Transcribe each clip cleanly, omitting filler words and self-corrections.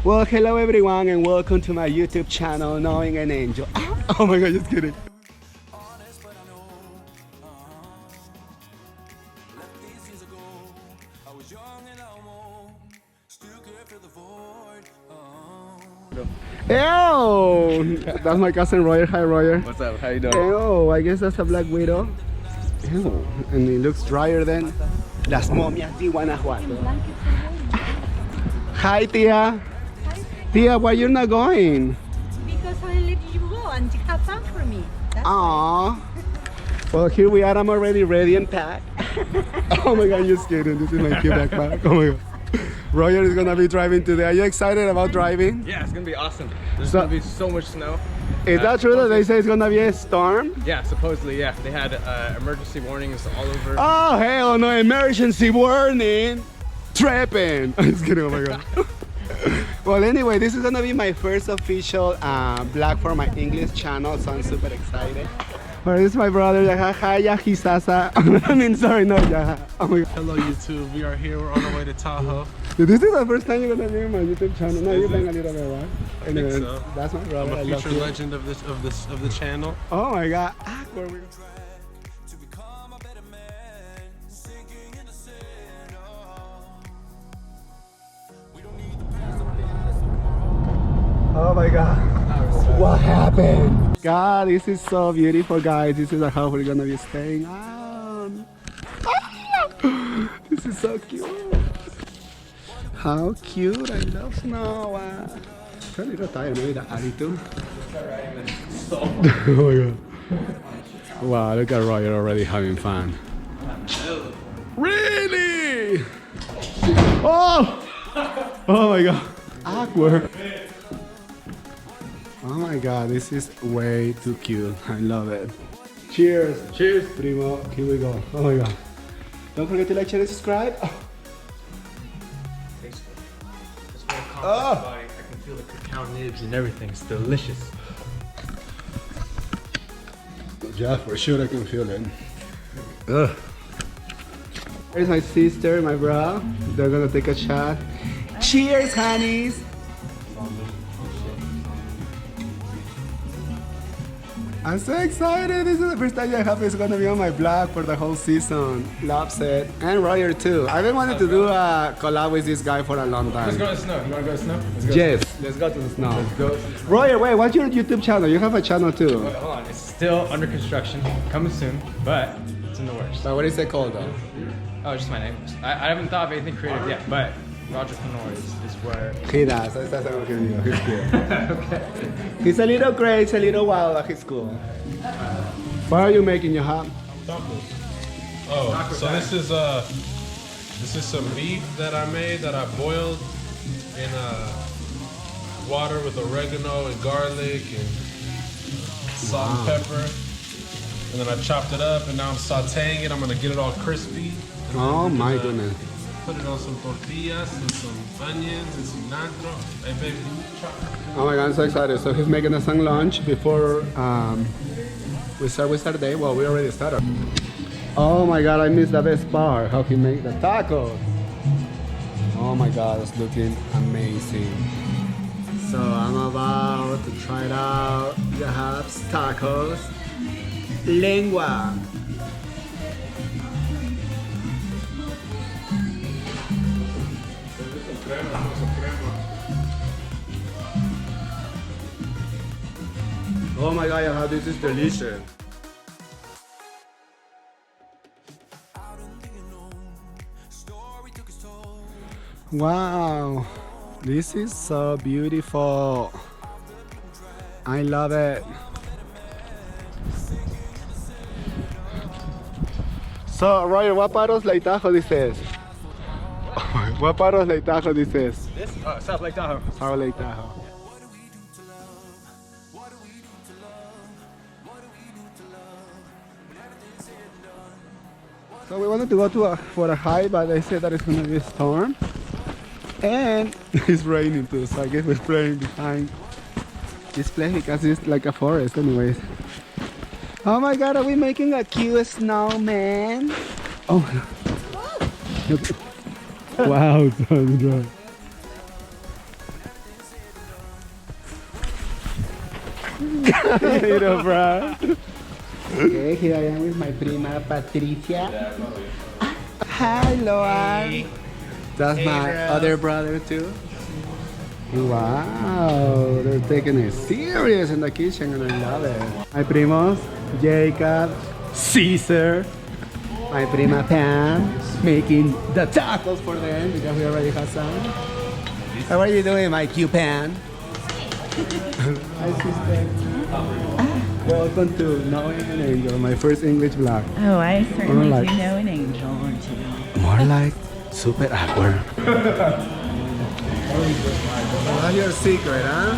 Well, hello everyone and welcome to my YouTube channel, Knowing an Angel. Oh my god, just kidding. Ew! That's my cousin Royer. Hi Royer. What's up? How you doing? Ew, I guess that's a black widow. Ew, and it looks drier than Las Momias de Guanajuato. Hi Tia. Tia, why you're not going? Because I let you go and you have fun for me. Aww. Well, here we are. I'm already ready and packed. Oh my god, just kidding. This is my cute backpack. Oh my god. Roger is gonna be driving today. Are you excited about driving? Yeah, it's gonna be awesome. There's gonna be so much snow. Is that true that they say it's gonna be a storm? Yeah, supposedly, yeah. They had emergency warnings all over. Oh hell no! Emergency warning! Tripping! I'm just kidding. Oh my god. Well, anyway, this is gonna be my first official vlog for my English channel, so I'm super excited. Well, this is my brother. Hi, Yahisasa. I mean, sorry, no, Yaha. Oh my god. Hello YouTube, we are here, we're on the way to Tahoe. This is the first time you're gonna be on my YouTube channel. No, you've been a little bit, right? I think so. That's my brother. I'm a future legend of the channel. Oh my god. Oh my god. What happened? God, this is so beautiful, guys. This is the house we're gonna be staying on. Ah! This is so cute. How cute. I love snow. I'm a little tired, maybe the attitude. Oh my god. Wow, look at Roger already having fun. Really? Oh! Oh my god. Awkward. Oh my god, this is way too cute. I love it. Cheers. Cheers. Primo, here we go. Oh my god. Don't forget to like, share, and subscribe. Oh. Tastes good. It's more compact body. I can feel the cacao nibs and everything. It's delicious. Yeah, for sure I can feel it. Ugh. Here's my sister, my bro. They're gonna take a shot. Cheers, honeys. I'm so excited. This is the first time I have it's gonna be on my vlog for the whole season. Loves it. And Roger too. I've been wanting to do a collab with this guy for a long time. Let's go to the snow. You wanna go to the snow? Let's go. Yes, let's go to the snow. Let's go. Roger, wait, what's your YouTube channel? You have a channel too. Wait, hold on. It's still under construction. Coming soon, but it's in the works. But what is it called though? Oh, just my name. I haven't thought of anything creative yet, but Roger Penoy is where. He does. That's what he's cool. Okay. He's a little crazy, he's a little wild, but he's cool. What are you making, your hot? Tacos. Oh, so this is some beef that I made that I boiled in water with oregano and garlic and salt and pepper. And then I chopped it up and now I'm sauteing it. I'm gonna get it all crispy. Oh my goodness. Put it on some tortillas and some onions and cilantro. Hey baby, chop. Oh my god, I'm so excited. So he's making us some lunch before we start with our day. Well, we already started. Oh my god, I missed the best part. How he made the tacos. Oh my god, it's looking amazing. So I'm about to try it out. Perhaps tacos. Lengua. Oh my god, how this is delicious. Wow, this is so beautiful. I love it. So, Roger, what part of Lake Tahoe this is? What part of Lake Tahoe this is? This? South Lake Tahoe. South Lake Tahoe. So we wanted to go for a hike, but they said that it's going to be a storm. And it's raining too, so I guess we're playing behind this place because it's like a forest anyways. Oh my god, are we making a cute snowman? Oh my god. Wow, Sandra. You know, bro. Okay, here I am with my prima Patricia. Hi, Loan. That's my other brother too. Wow, they're taking it serious in the kitchen and I love it. My primos, Jacob, Caesar, my prima Pam, making the tacos for them because we already have some. How are you doing, my cute Pam? Hi, sister. Welcome to Knowing an Angel, my first English vlog. Oh, I certainly like- do know an angel or two. More like super awkward. That's your secret, huh?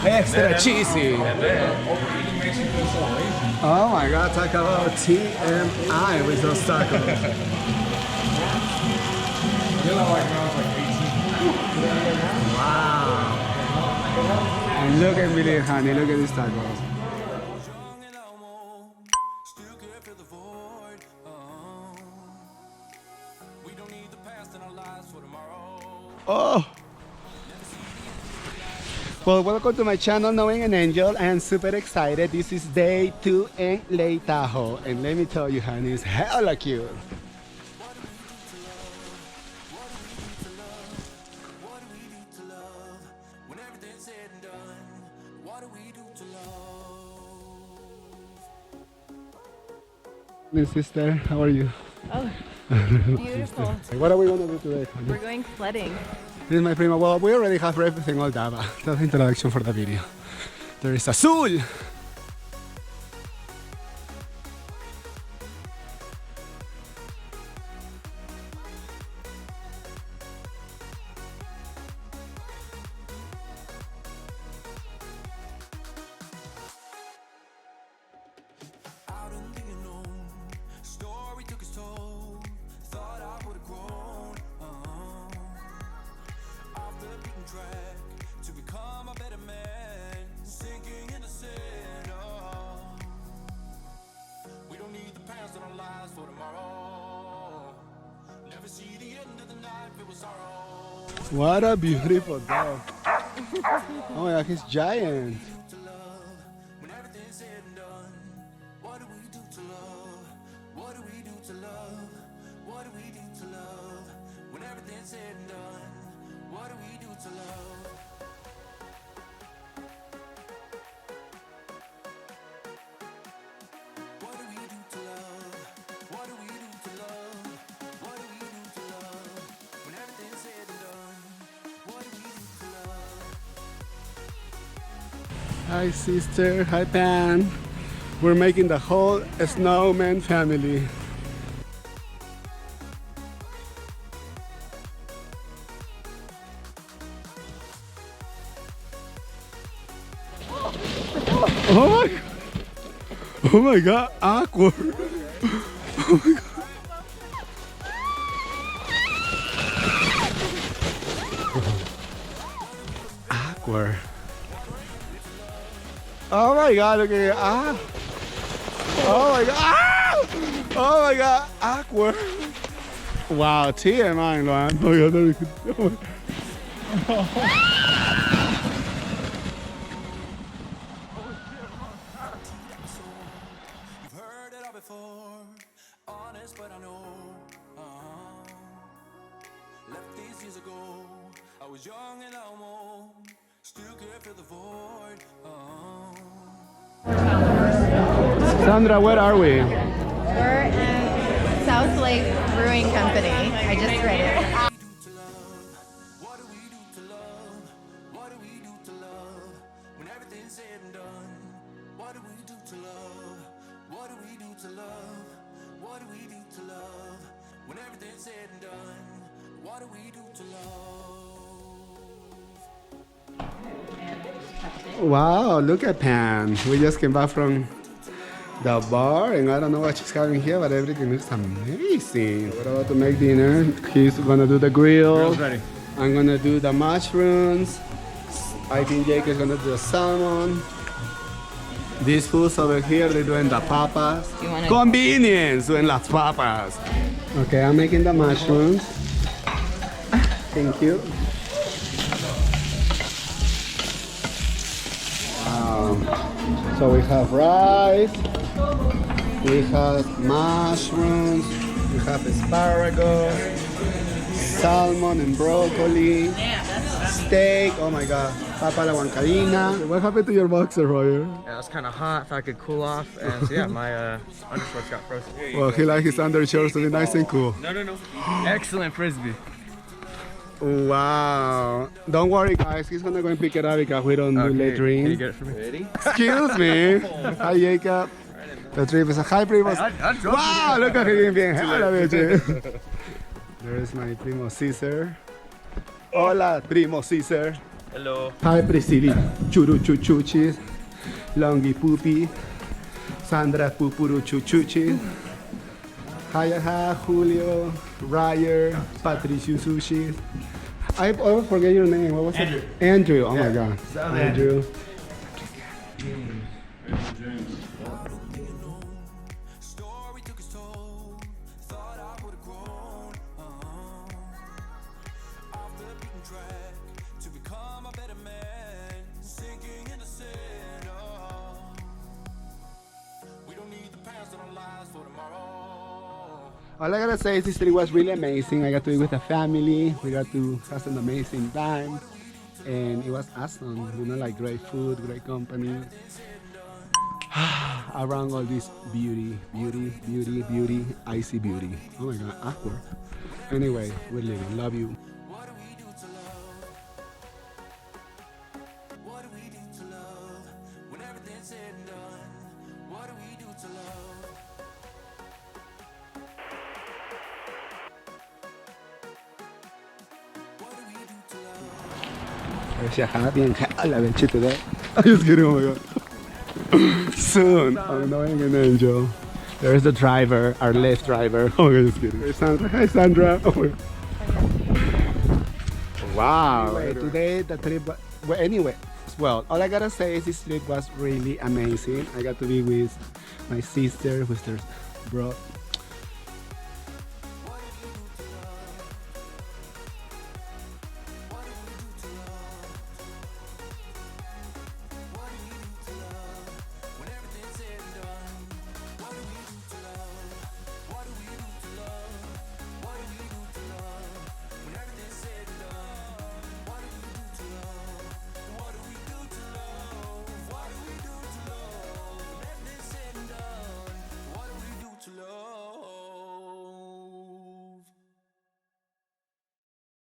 Extra cheesy. Oh my God, talk about TMI with those tacos. Wow. And look at me, honey, look at these tacos. Oh! Well, welcome to my channel, Knowing an Angel. I am super excited. This is day 2 in Lake Tahoe. And let me tell you, honey, it's hella cute. My sister, how are you? Oh, beautiful. What are we gonna do today, honey? We're going sledding. This is my prima. Well, we already have everything all done. That's the introduction for the video. There is Azul. What a beautiful dog. Oh my God, he's giant. Hi sister, hi Pan. We're making the whole snowman family. Oh my God. Oh my God, awkward. Oh my God. Awkward. Oh my God, look at it. Ah. Oh my God. Ah. Oh my God, awkward. Wow, TMI, Luan. Oh my God, oh my. Sandra, where are we? We're in South Lake Brewing Company. I just read it. Wow, look at Pan. We just came back from the bar and I don't know what she's having here, but everything looks amazing. We're about to make dinner. He's gonna do the grill. Grill's ready. I'm gonna do the mushrooms. I think Jake is gonna do the salmon. These fools over here, they're doing the papas. You wanna- Convenience, doing las papas. Okay, I'm making the mushrooms. Thank you. Wow. So we have rice, we have mushrooms, we have asparagus, salmon and broccoli, steak, oh my god, papa la huancaína. What happened to your boxer, Roger? Yeah, it was kind of hot. Thought I could cool off, and so yeah, my undershorts got frozen. Well, he likes his undershorts to be nice and cool. No. Excellent frisbee. Wow. Don't worry, guys. He's gonna go and pick it up because we don't do late Can you drinks. get it for me? Ready? Excuse me. Hi, Jacob. The trip is a high primo. Wow, look at him being There is my primo Caesar. Hola, primo Caesar. Hello. Hi, Priscilla. Churu chuchuchis. Longi pupi. Sandra pupuru chuchuchis. Hi, Julio. Ryer. Patricio sushi. I always forget your name. What was it? Andrew. Oh my god. Andrew. All I gotta say is this trip was really amazing. I got to be with the family. We got to have an amazing time. And it was awesome. You know, like great food, great company. Around all this beauty, icy beauty. Oh my god, awkward. Anyway, we're leaving. Love you. Happy and I love it today. I'm just kidding, oh my god. Soon, I'm knowing an angel. There's the driver, our left driver. Oh my god, just kidding. There's Sandra. Hi, Sandra. Oh my god. Wow. Today the trip, well, anyway, well, all I gotta say is this trip was really amazing. I got to be with my sister, who's their